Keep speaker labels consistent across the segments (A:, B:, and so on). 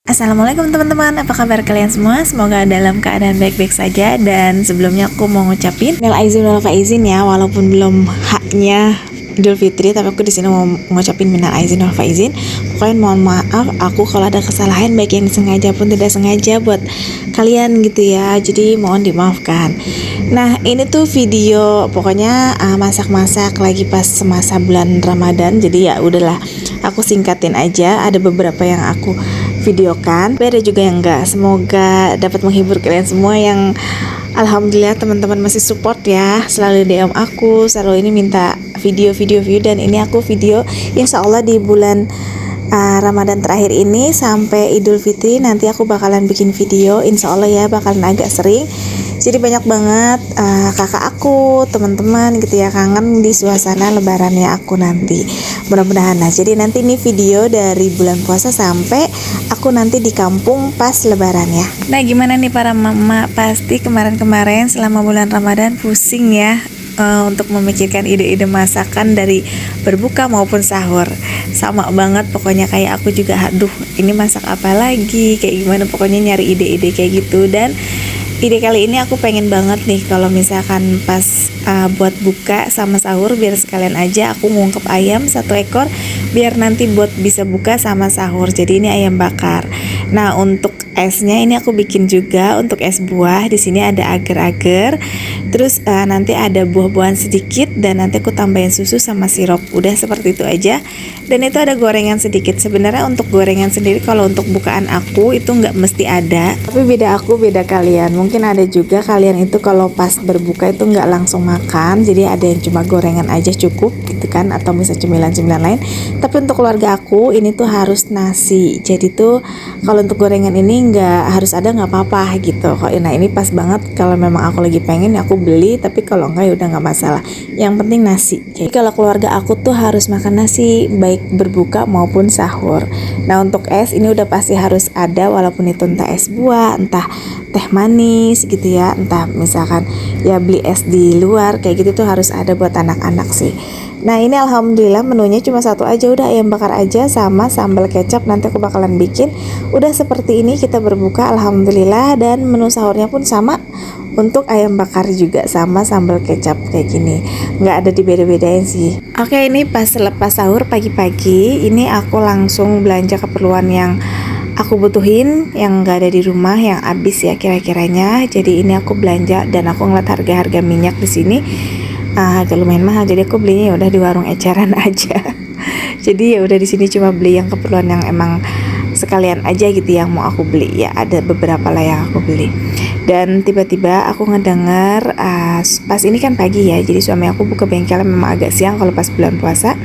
A: Assalamualaikum teman-teman, apa kabar kalian semua? Semoga dalam keadaan baik-baik saja. Dan sebelumnya aku mau ngucapin minal aizin wal faizin ya, walaupun belum haknya Idul Fitri, tapi aku di sini mau ngucapin minal aizin wal faizin. Pokoknya mohon maaf aku kalau ada kesalahan baik yang disengaja pun tidak sengaja buat kalian gitu ya. Jadi mohon dimaafkan. Nah, ini tuh video pokoknya masak-masak lagi pas semasa bulan Ramadan. Jadi ya udahlah, aku singkatin aja. Ada beberapa yang aku videokan, tapi ada juga yang enggak. Semoga dapat menghibur kalian semua yang alhamdulillah teman-teman masih support ya, selalu DM aku, selalu ini minta video, dan ini aku video insya Allah di bulan Ramadan terakhir ini sampai Idul Fitri nanti aku bakalan bikin video insya Allah ya, bakalan agak sering. Jadi banyak banget kakak aku, teman-teman gitu ya, kangen di suasana lebarannya aku nanti. Mudah-mudahan. Nah, jadi nanti ini video dari bulan puasa sampai aku nanti di kampung pas lebaran ya. Nah, gimana nih para mama? Pasti kemarin-kemarin selama bulan Ramadan pusing ya untuk memikirkan ide-ide masakan dari berbuka maupun sahur. Sama banget pokoknya kayak aku juga, aduh ini masak apa lagi, kayak gimana, pokoknya nyari ide-ide kayak gitu. Dan ide kali ini aku pengen banget nih kalau misalkan pas buat buka sama sahur, biar sekalian aja aku ngungkep ayam 1 ekor biar nanti buat bisa buka sama sahur. Jadi ini ayam bakar. Nah, untuk esnya ini aku bikin juga untuk es buah. Di sini ada agar-agar. Terus nanti ada buah-buahan sedikit dan nanti aku tambahin susu sama sirup. Udah seperti itu aja. Dan itu ada gorengan sedikit. Sebenarnya untuk gorengan sendiri kalau untuk bukaan aku itu nggak mesti ada. Tapi beda aku beda kalian. Mungkin ada juga kalian itu kalau pas berbuka itu nggak langsung makan. Jadi ada yang cuma gorengan aja cukup gitu kan, atau bisa cemilan-cemilan lain. Tapi untuk keluarga aku ini tuh harus nasi. Jadi tuh kalau untuk gorengan ini nggak harus ada, nggak apa-apa gitu. Nah, ini pas banget kalau memang aku lagi pengen ya aku beli, tapi kalau enggak ya udah nggak masalah. Yang penting nasi. Jadi kalau keluarga aku tuh harus makan nasi baik berbuka maupun sahur. Nah, untuk es ini udah pasti harus ada, walaupun itu entah es buah, entah teh manis gitu ya, entah misalkan ya beli es di luar kayak gitu tuh harus ada buat anak-anak sih. Nah, ini alhamdulillah menunya cuma satu aja, udah ayam bakar aja sama sambal kecap nanti aku bakalan bikin. Udah seperti ini kita berbuka alhamdulillah. Dan menu sahurnya pun sama, untuk ayam bakar juga sama sambal kecap kayak gini, nggak ada dibeda-bedain sih. Oke, ini pas lepas sahur pagi-pagi ini aku langsung belanja keperluan yang aku butuhin, yang nggak ada di rumah, yang habis ya kira-kiranya. Jadi ini aku belanja dan aku ngeliat harga-harga minyak di sini agak lumayan mahal, jadi aku belinya ya udah di warung eceran aja. Jadi ya udah di sini cuma beli yang keperluan yang emang sekalian aja gitu yang mau aku beli ya, ada beberapa lah yang aku beli. Dan tiba-tiba aku ngedengar pas ini kan pagi ya, jadi suami aku buka bengkel memang agak siang kalau pas bulan puasa.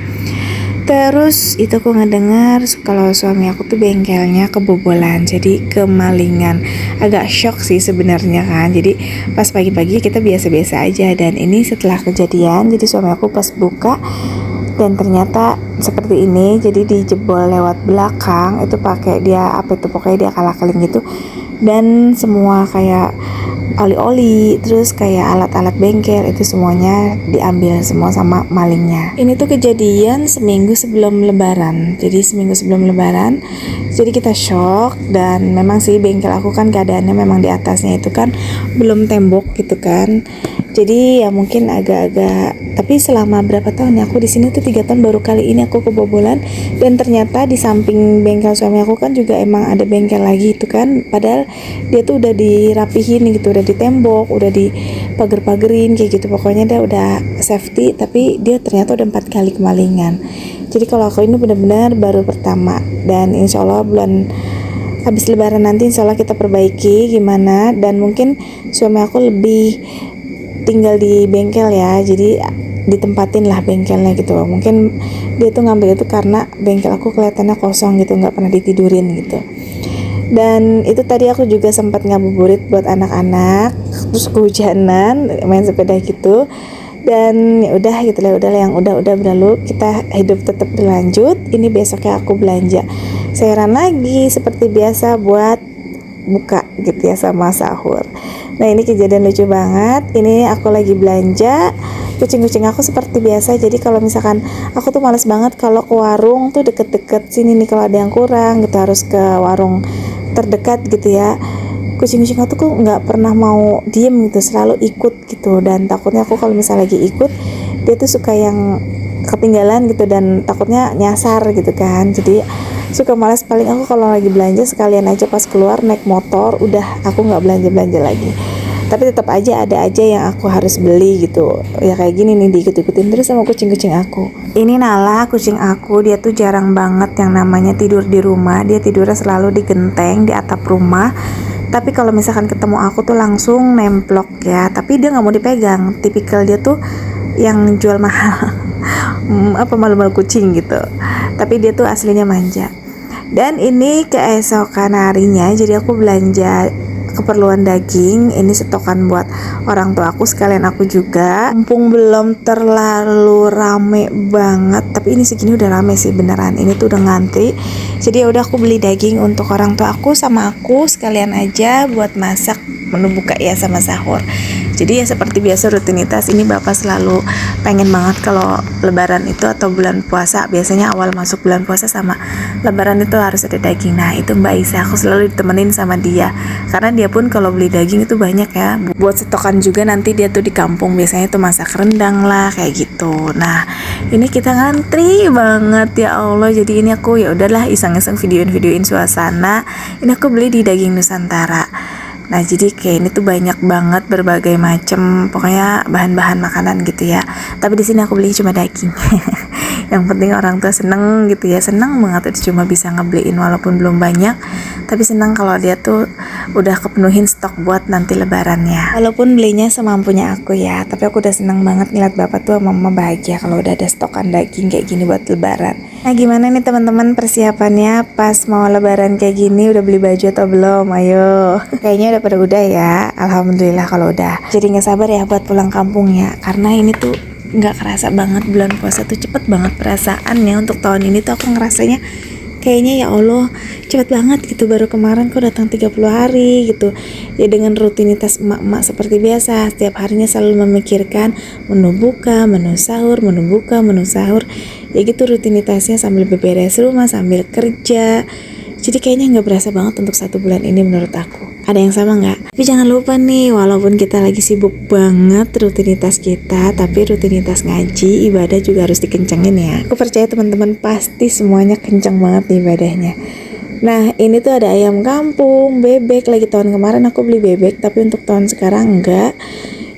A: Terus itu aku ngedengar kalau suami aku tuh bengkelnya kebobolan, jadi kemalingan. Agak shock sih sebenarnya kan. Jadi pas pagi-pagi kita biasa-biasa aja, dan ini setelah kejadian. Jadi suami aku pas buka dan ternyata seperti ini. Jadi dijebol lewat belakang, itu pakai dia apa itu, pokoknya dia kalak-kaling gitu. Dan semua kayak oli-oli, terus kayak alat-alat bengkel itu semuanya diambil semua sama malingnya. Ini tuh kejadian seminggu sebelum lebaran. Jadi seminggu sebelum lebaran, jadi kita shock. Dan memang sih bengkel aku kan keadaannya memang di atasnya itu kan belum tembok gitu kan. Jadi ya mungkin agak-agak, tapi selama berapa tahun ya aku di sini tuh 3 tahun, baru kali ini aku kebobolan. Dan ternyata di samping bengkel suami aku kan juga emang ada bengkel lagi itu kan, padahal dia tuh udah dirapihin gitu, udah ditembok, udah dipager-pagerin kayak gitu, pokoknya dia udah safety. Tapi dia ternyata udah 4 kali kemalingan. Jadi kalau aku ini benar-benar baru pertama, dan insya Allah bulan habis lebaran nanti insya Allah kita perbaiki gimana. Dan mungkin suami aku lebih tinggal di bengkel ya, jadi ditempatin lah bengkelnya gitu. Mungkin dia tuh ngambil itu karena bengkel aku kelihatannya kosong gitu, nggak pernah ditidurin gitu. Dan itu tadi aku juga sempat ngabuburit buat anak-anak, terus kehujanan, main sepeda gitu. Dan ya udah gitu lah, udah yang udah berlalu, kita hidup tetap berlanjut. Ini besoknya aku belanja sayuran lagi seperti biasa buat buka gitu ya sama sahur. Nah, ini kejadian lucu banget. Ini aku lagi belanja, kucing-kucing aku seperti biasa. Jadi kalau misalkan aku tuh males banget kalau ke warung tuh deket-deket sini nih, kalau ada yang kurang gitu harus ke warung terdekat gitu ya, kucing-kucing aku tuh nggak pernah mau diem gitu, selalu ikut gitu. Dan takutnya aku kalau misalnya lagi ikut, dia tuh suka yang ketinggalan gitu dan takutnya nyasar gitu kan. Jadi suka malas. Paling aku kalau lagi belanja sekalian aja pas keluar naik motor, udah aku nggak belanja lagi. Tapi tetap aja ada aja yang aku harus beli gitu ya, kayak gini nih, diikut-ikutin terus sama kucing-kucing aku. Ini Nala, kucing aku, dia tuh jarang banget yang namanya tidur di rumah. Dia tidurnya selalu di genteng, di atap rumah. Tapi kalau misalkan ketemu aku tuh langsung nemplok ya. Tapi dia nggak mau dipegang, tipikal dia tuh yang jual mahal. Apa malu-malu kucing gitu. Tapi dia tuh aslinya manja. Dan ini keesokan harinya, jadi aku belanja keperluan daging. Ini stokan buat orang tua aku, sekalian aku juga. Mumpung belum terlalu rame banget, tapi ini segini udah rame sih beneran. Ini tuh udah ngantri. Jadi ya udah aku beli daging untuk orang tua aku sama aku sekalian aja buat masak menu buka ya sama sahur. Jadi ya seperti biasa rutinitas ini, bapak selalu pengen banget kalau lebaran itu atau bulan puasa, biasanya awal masuk bulan puasa sama lebaran itu harus ada daging. Nah itu Mbak Isa, aku selalu ditemenin sama dia, karena dia pun kalau beli daging itu banyak ya, buat stokan juga. Nanti dia tuh di kampung biasanya tuh masak rendang lah kayak gitu. Nah ini kita ngantri banget ya Allah. Jadi ini aku ya udahlah iseng-iseng videoin suasana. Ini aku beli di Daging Nusantara. Nah jadi kayak ini tuh banyak banget berbagai macam, pokoknya bahan-bahan makanan gitu ya. Tapi di sini aku beli cuma daging. Yang penting orang tua seneng gitu ya, seneng banget itu cuma bisa ngebeliin walaupun belum banyak. Tapi seneng kalau dia tuh udah kepenuhin stok buat nanti lebarannya. Walaupun belinya semampunya aku ya, tapi aku udah seneng banget ngeliat bapak tuh sama mama bahagia kalau udah ada stokan daging kayak gini buat lebaran. Nah gimana nih teman-teman persiapannya pas mau lebaran kayak gini, udah beli baju atau belum? Ayo. Kayaknya udah pada udah ya, alhamdulillah kalau udah. Jadi nggak sabar ya buat pulang kampung ya, karena ini tuh nggak kerasa banget bulan puasa tuh cepet banget perasaannya. Untuk tahun ini tuh aku ngerasanya kayaknya ya Allah cepet banget gitu, baru kemarin kok datang 30 hari gitu ya. Dengan rutinitas emak-emak seperti biasa, setiap harinya selalu memikirkan menu buka, menu sahur, menu buka, menu sahur ya gitu rutinitasnya, sambil beberes rumah, sambil kerja. Jadi kayaknya nggak berasa banget untuk 1 bulan ini menurut aku. Ada yang sama nggak? Tapi jangan lupa nih, walaupun kita lagi sibuk banget rutinitas kita, tapi rutinitas ngaji, ibadah juga harus dikencengin ya. Aku percaya teman-teman pasti semuanya kenceng banget nih ibadahnya. Nah ini tuh ada ayam kampung, bebek. Lagi tahun kemarin aku beli bebek, tapi untuk tahun sekarang enggak.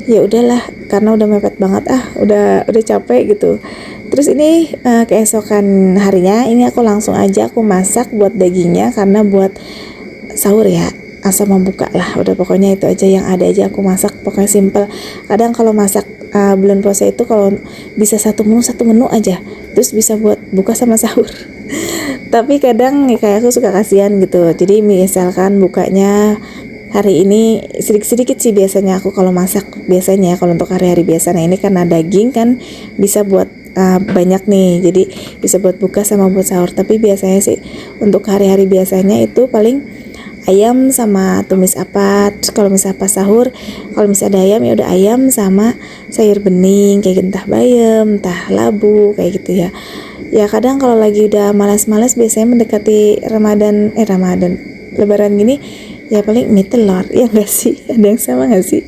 A: Ya udahlah, karena udah mepet banget, udah capek gitu. Terus ini keesokan harinya ini aku langsung aja aku masak buat dagingnya, karena buat sahur ya asal membuka lah, udah pokoknya itu aja yang ada aja aku masak, pokoknya simple. Kadang kalau masak bulan puasa itu kalau bisa satu menu aja, terus bisa buat buka sama sahur. Tapi kadang ya kayak aku suka kasihan gitu, jadi misalkan bukanya hari ini sedikit sih biasanya aku kalau masak, biasanya kalau untuk hari-hari biasa. Nah ini karena daging kan bisa buat banyak nih, jadi bisa buat buka sama buat sahur. Tapi biasanya sih untuk hari-hari biasanya itu paling ayam sama tumis apa. Terus kalau misalnya pas sahur, kalau misalnya ada ayam ya udah ayam sama sayur bening kayak entah bayam, entah labu kayak gitu ya. Ya kadang kalau lagi udah malas-malas, biasanya mendekati Ramadan lebaran gini ya paling mie telur, ya nggak sih? Ada yang sama nggak sih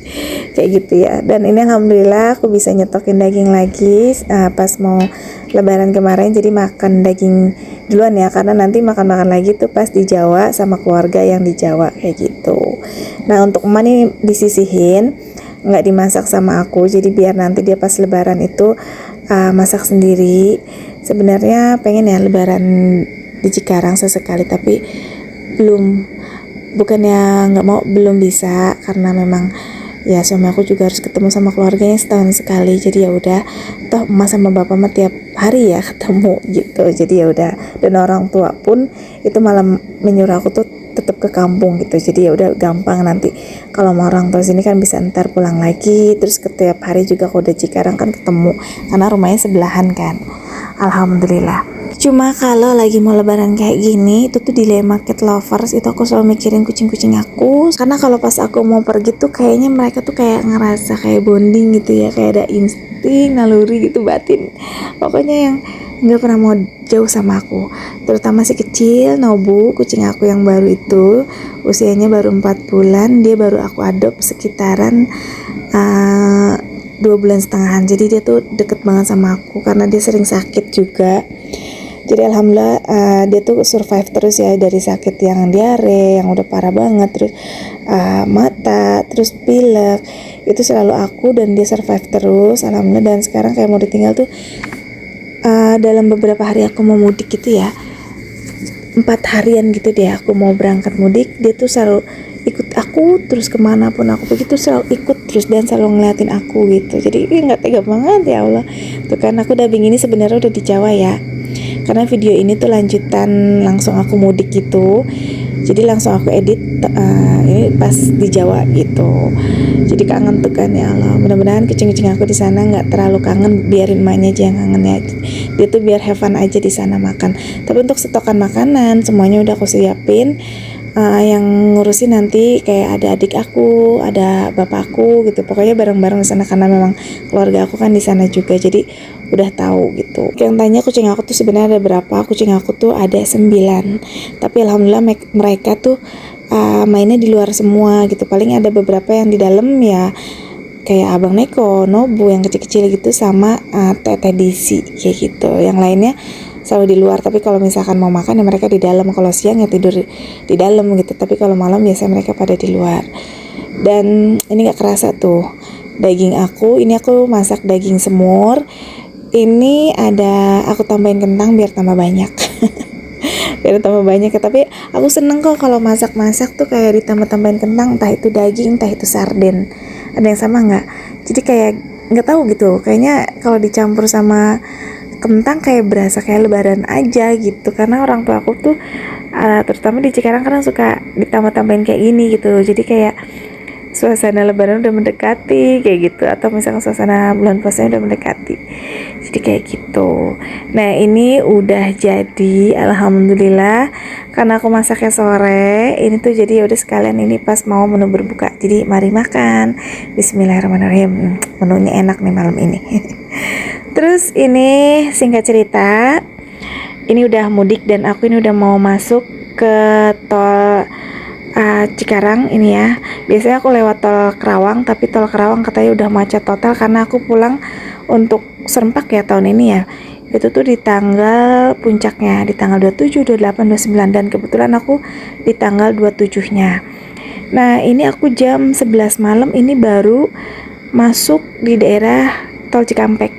A: kayak gitu ya. Dan ini alhamdulillah aku bisa nyetokin daging lagi pas mau lebaran kemarin, jadi makan daging duluan ya, karena nanti makan lagi tuh pas di Jawa sama keluarga yang di Jawa kayak gitu. Nah untuk emak ini disisihin, nggak dimasak sama aku, jadi biar nanti dia pas lebaran itu masak sendiri. Sebenarnya pengen ya lebaran di Cikarang sesekali, tapi bukannya nggak mau, belum bisa, karena memang ya suami aku juga harus ketemu sama keluarganya setahun sekali. Jadi ya udah, toh emak sama bapak mah tiap hari ya ketemu gitu. Jadi ya udah, dan orang tua pun itu malah menyuruh aku tuh tetap ke kampung gitu. Jadi ya udah gampang, nanti kalau mau orang tua sini kan bisa ntar pulang lagi. Terus setiap hari juga kalau udah Cikarang kan ketemu, karena rumahnya sebelahan kan. Alhamdulillah. Cuma kalau lagi mau lebaran kayak gini, itu tuh dilema cat lovers, itu aku selalu mikirin kucing-kucing aku. Karena kalau pas aku mau pergi tuh kayaknya mereka tuh kayak ngerasa kayak bonding gitu ya, kayak ada insting naluri gitu batin. Pokoknya yang nggak pernah mau jauh sama aku, terutama si kecil Nobu, kucing aku yang baru itu, usianya baru 4 bulan. Dia baru aku adopt sekitaran 2,5 bulan. Jadi dia tuh deket banget sama aku karena dia sering sakit juga. Jadi alhamdulillah dia tuh survive terus ya, dari sakit yang diare yang udah parah banget, terus mata, terus pilek, itu selalu aku dan dia survive terus alhamdulillah. Dan sekarang kayak mau ditinggal tuh dalam beberapa hari aku mau mudik gitu ya, 4 harian gitu deh aku mau berangkat mudik, dia tuh selalu ikut aku terus kemanapun aku pergi tuh selalu ikut terus dan selalu ngeliatin aku gitu. Jadi nggak tega banget ya Allah tuh kan. Aku dubbing ini sebenarnya udah di Jawa ya, karena video ini tuh lanjutan langsung aku mudik gitu, jadi langsung aku edit ini pas di Jawa gitu. Jadi kangen tuh kan ya Allah. Mudah-mudahan kucing-kucing aku di sana nggak terlalu kangen, biarin emaknya aja yang kangen ya. Dia tuh biar have fun aja di sana makan. Tapi untuk stokan makanan semuanya udah aku siapin. Yang ngurusin nanti kayak ada adik aku, ada bapakku gitu. Pokoknya bareng-bareng di sana karena memang keluarga aku kan di sana juga. Jadi udah tahu gitu. Yang tanya kucing aku tuh sebenarnya ada berapa? Kucing aku tuh ada 9. Tapi alhamdulillah mereka tuh mainnya di luar semua gitu. Paling ada beberapa yang di dalam ya, kayak Abang Neko, Nobu yang kecil-kecil gitu, sama Tete Disi kayak gitu. Yang lainnya selalu di luar. Tapi kalau misalkan mau makan ya mereka di dalam. Kalau siang ya tidur di dalam gitu. Tapi kalau malam biasanya mereka pada di luar. Dan ini gak kerasa tuh daging aku. Ini aku masak daging semur. Ini ada aku tambahin kentang biar tambah banyak. Biar tambah banyak ya. Tapi aku seneng kok kalau masak-masak tuh kayak ditambah-tambahin kentang, entah itu daging, entah itu sarden. Ada yang sama nggak? Jadi kayak nggak tahu gitu. Kayaknya kalau dicampur sama kentang kayak berasa kayak lebaran aja gitu. Karena orang tua aku tuh terutama di Cikarang kan suka ditambah-tambahin kayak gini gitu. Jadi kayak suasana lebaran udah mendekati kayak gitu, atau misalkan suasana bulan puasa udah mendekati. Jadi kayak gitu. Nah, ini udah jadi alhamdulillah. Karena aku masaknya sore, ini tuh jadi ya udah sekalian ini pas mau menu berbuka. Jadi mari makan. Bismillahirrahmanirrahim. Menunya enak nih malam ini. Terus ini singkat cerita, ini udah mudik dan aku ini udah mau masuk ke tol Cikarang ini ya. Biasanya aku lewat tol Kerawang, tapi tol Kerawang katanya udah macet total karena aku pulang untuk serempak ya tahun ini ya. Itu tuh di tanggal puncaknya, di tanggal 27, 28, 29, dan kebetulan aku di tanggal 27-nya. Nah, ini aku jam 11 malam ini baru masuk di daerah tol Cikampek.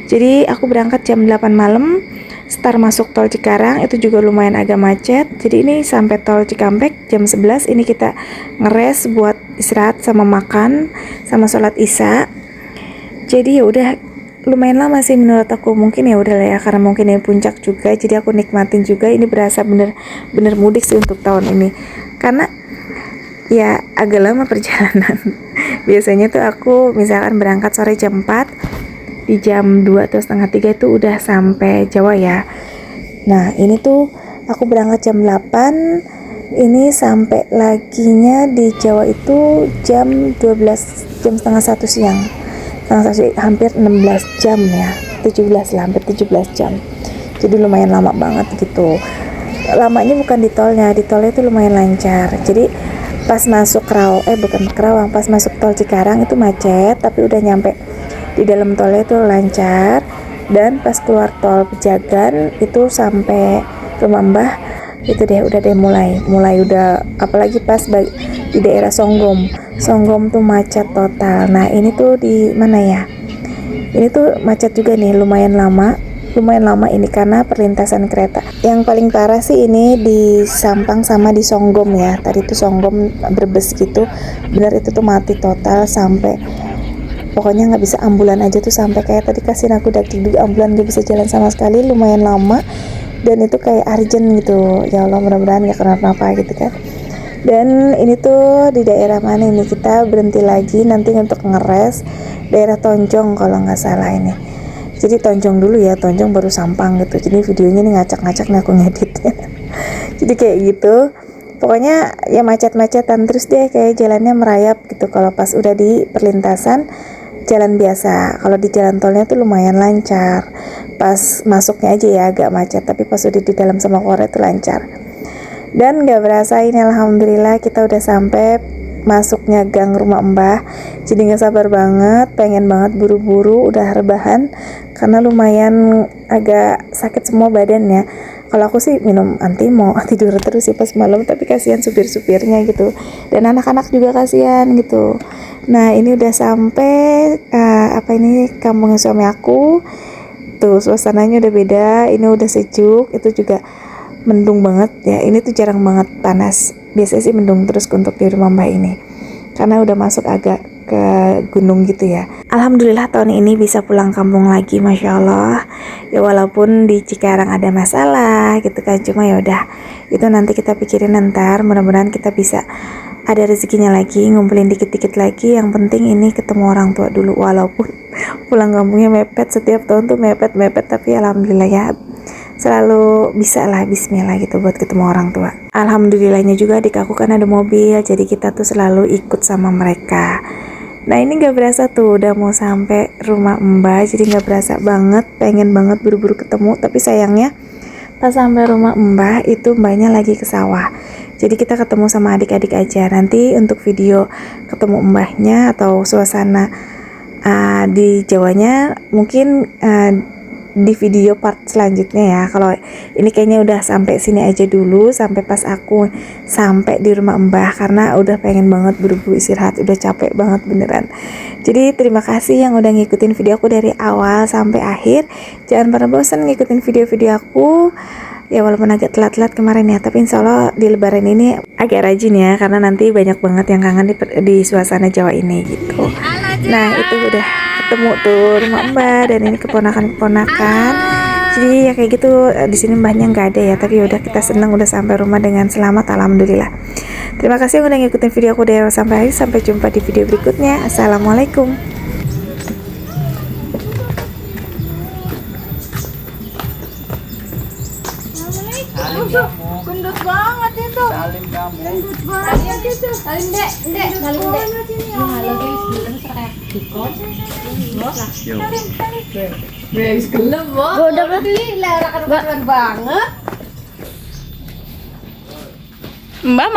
A: Jadi aku berangkat jam 8 malam, start masuk tol Cikarang, itu juga lumayan agak macet. Jadi ini sampai tol Cikampek jam 11, ini kita ngeres buat istirahat sama makan sama sholat isya. Jadi ya udah lumayan lama sih menurut aku. Mungkin ya udah lah ya, karena mungkin ini puncak juga, jadi aku nikmatin juga. Ini berasa bener mudik sih untuk tahun ini, karena ya agak lama perjalanan. Biasanya tuh aku misalkan berangkat sore jam 4, di jam 2 atau setengah 3 itu udah sampai Jawa ya. Nah, ini tuh aku berangkat jam 8, ini sampai laginya di Jawa itu jam 12, jam setengah 1 siang. Hampir 16 jam ya, 17 lah, hampir 17 jam. Jadi lumayan lama banget gitu. Lamanya bukan di tolnya itu lumayan lancar. Jadi pas masuk Kerawang, pas masuk tol Cikarang itu macet, tapi udah nyampe di dalam tolnya itu lancar. Dan pas keluar tol Pejagan itu sampai Rumah Mbah, itu deh udah mulai udah, apalagi pas di daerah Songgom tuh macet total. Nah, ini tuh di mana ya, ini tuh macet juga nih, lumayan lama ini karena perlintasan kereta. Yang paling parah sih ini di Sampang sama di Songgom ya. Tadi tuh Songgom Brebes gitu, bener itu tuh mati total, sampai pokoknya nggak bisa ambulan aja tuh, sampai kayak tadi kasihin aku dagdikduk, ambulan nggak bisa jalan sama sekali, lumayan lama. Dan itu kayak urgent gitu, ya Allah mudah-mudahan nggak kenapa-napa gitu kan. Dan ini tuh di daerah mana ini, kita berhenti lagi nanti untuk ngeres daerah Tonjong kalau nggak salah ini. Jadi Tonjong dulu ya, Tonjong baru Sampang gitu. Jadi videonya ini ngacak-ngacak nih aku ngeditnya. Jadi kayak gitu. Pokoknya ya macet-macetan terus deh, kayak jalannya merayap gitu. Kalau pas udah di perlintasan jalan biasa, kalau di jalan tolnya tuh lumayan lancar. pas masuknya aja ya agak macet, tapi pas udah di dalam sama keluar itu lancar. Dan gak berasa ini alhamdulillah kita udah sampai masuknya gang rumah Mbah. Jadi gak sabar banget, pengen banget buru-buru udah rebahan karena lumayan agak sakit semua badannya. Kalau aku sih minum antimo, tidur terus sih pas malam, tapi kasihan supir-supirnya gitu. Dan anak-anak juga kasihan gitu. Nah, ini udah sampai ini kampungnya suami aku. Tuh suasananya udah beda, ini udah sejuk, itu juga mendung banget ya. Ini tuh jarang banget panas. Biasanya sih mendung terus untuk di rumah Mbah ini. Karena udah masuk agak ke gunung gitu ya. Alhamdulillah tahun ini bisa pulang kampung lagi, Masya Allah. Ya walaupun di Cikarang ada masalah gitu kan, cuma ya udah itu nanti kita pikirin ntar. Mudah-mudahan kita bisa ada rezekinya lagi, ngumpulin dikit-dikit lagi. Yang penting ini ketemu orang tua dulu, walaupun pulang kampungnya mepet, setiap tahun tuh mepet, tapi alhamdulillah ya selalu bisa lah, bismillah gitu buat ketemu orang tua. Alhamdulillahnya juga adik aku kan ada mobil, jadi kita tuh selalu ikut sama mereka. Nah ini gak berasa tuh udah mau sampai rumah Mbah, jadi gak berasa banget, pengen banget buru-buru ketemu. Tapi sayangnya pas sampai rumah Mbah itu Mbahnya lagi ke sawah, jadi kita ketemu sama adik-adik aja. Nanti untuk video ketemu Mbahnya atau suasana di Jawanya mungkin di video part selanjutnya ya. Kalau ini kayaknya udah sampai sini aja dulu, sampai pas aku sampai di rumah Mbah, karena udah pengen banget buru-buru istirahat, udah capek banget beneran. Jadi terima kasih yang udah ngikutin video aku dari awal sampai akhir. Jangan pernah bosan ngikutin video-video aku ya, walaupun agak telat-telat kemarin ya, tapi insya Allah di lebaran ini agak rajin ya, karena nanti banyak banget yang kangen di suasana Jawa ini gitu. Nah itu udah ketemu tuh rumah Mbah, dan ini keponakan-keponakan. Jadi ya kayak gitu, di sini Mbahnya nggak ada ya, tapi udah kita seneng udah sampai rumah dengan selamat, alhamdulillah. Terima kasih yang udah ngikutin video aku dari awal sampai akhir. Sampai jumpa di video berikutnya. Assalamualaikum.
B: Gendut banget itu.
C: Salim kamu.
B: Gendut banget itu. Salim dek, dek, salim dek. Halo guys, kayak dikon. Wes gelem, Bo. Udah beli lah, kan banget.
A: Mbak